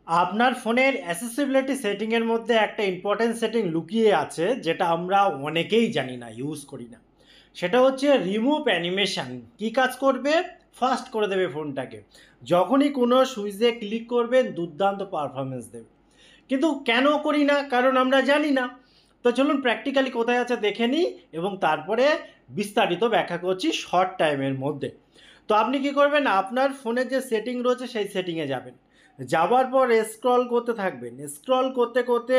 আপনার ফোনের অ্যাসেসিবিলিটি সেটিংয়ের মধ্যে একটা ইম্পর্টেন্ট সেটিং লুকিয়ে আছে, যেটা আমরা অনেকেই জানি না, ইউজ করি না। সেটা হচ্ছে রিমুভ অ্যানিমেশন। কী কাজ করবে? ফাস্ট করে দেবে ফোনটাকে। যখনই কোনো সুইচে ক্লিক করবেন দুর্দান্ত পারফরমেন্স দেবে। কিন্তু কেন করি না? কারণ আমরা জানি না। তো চলুন প্র্যাকটিক্যালি কোথায় আছে দেখে নিই এবং তারপরে বিস্তারিত ব্যাখ্যা করছি শর্ট টাইমের মধ্যে। তো আপনি কি করবেন? আপনার ফোনের যে সেটিং রয়েছে সেই সেটিংয়ে যাবেন। যাওয়ার পর স্ক্রল করতে থাকবেন। স্ক্রল করতে করতে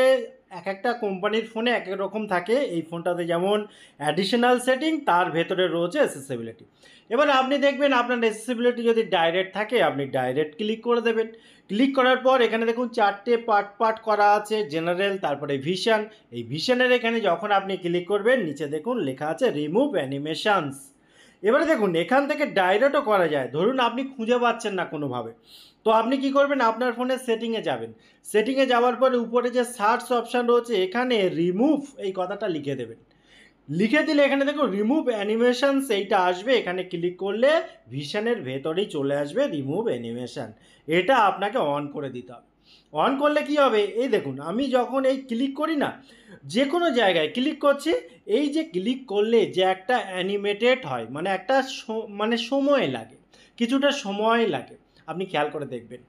এক একটা কোম্পানির ফোনে এক এক রকম থাকে। এই ফোনটাতে যেমন অ্যাডিশনাল সেটিং, তার ভেতরে রয়েছে অ্যাসেসিবিলিটি। এবার আপনি দেখবেন আপনার অ্যাসেসিবিলিটি যদি ডাইরেক্ট থাকে, আপনি ডাইরেক্ট ক্লিক করে দেবেন। ক্লিক করার পর এখানে দেখুন চারটে পার্ট পার্ট করা আছে, জেনারেল, তারপরে ভিশন। এই ভিশনের এখানে যখন আপনি ক্লিক করবেন নিচে দেখুন লেখা আছে রিমুভ অ্যানিমেশনস। এবারে দেখুন এখান থেকে ডাইরেক্টও করা যায়। ধরুন আপনি খুঁজে পাচ্ছেন না কোনোভাবে, তো আপনি কি করবেন? আপনার ফোনের সেটিংয়ে যাবেন। সেটিংয়ে যাওয়ার পরে উপরে যে সার্চ অপশান রয়েছে এখানে রিমুভ এই কথাটা লিখে দেবেন। লিখে দিলে এখানে দেখুন রিমুভ অ্যানিমেশনস এইটা আসবে। এখানে ক্লিক করলে ভিশনের ভেতরেই চলে আসবে রিমুভ অ্যানিমেশন। এটা আপনাকে অন করে দিতে হবে। অন করলে কি হবে? এই দেখুন আমি যখন এই ক্লিক করি না, যে কোনো জায়গায় ক্লিক করছি, এই যে ক্লিক করলে যে একটা অ্যানিমেটেড হয়, মানে একটা মানে সময় লাগে, কিছুটা সময় লাগে। আপনি খেয়াল করে দেখবেন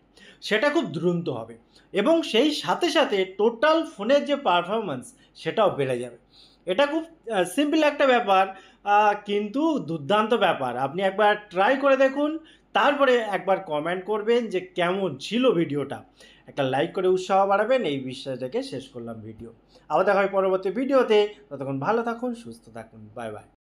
সেটা খুব দ্রুত হবে এবং সেই সাথে সাথে টোটাল ফোনের যে পারফরমেন্স সেটাও বেড়ে যাবে। এটা খুব সিম্পল একটা ব্যাপার, কিন্তু দুর্দান্ত ব্যাপার। আপনি একবার ট্রাই করে দেখুন, তারপরে একবার কমেন্ট করবেন যে কেমন ছিল ভিডিওটা। একটা লাইক করে উৎসাহ বাড়াবেন, এই বিশ্বাস রেখে শেষ করলাম ভিডিও। আবার দেখা হয় পরবর্তী ভিডিওতে। ততক্ষণ ভালো থাকুন, সুস্থ থাকুন। Bye bye.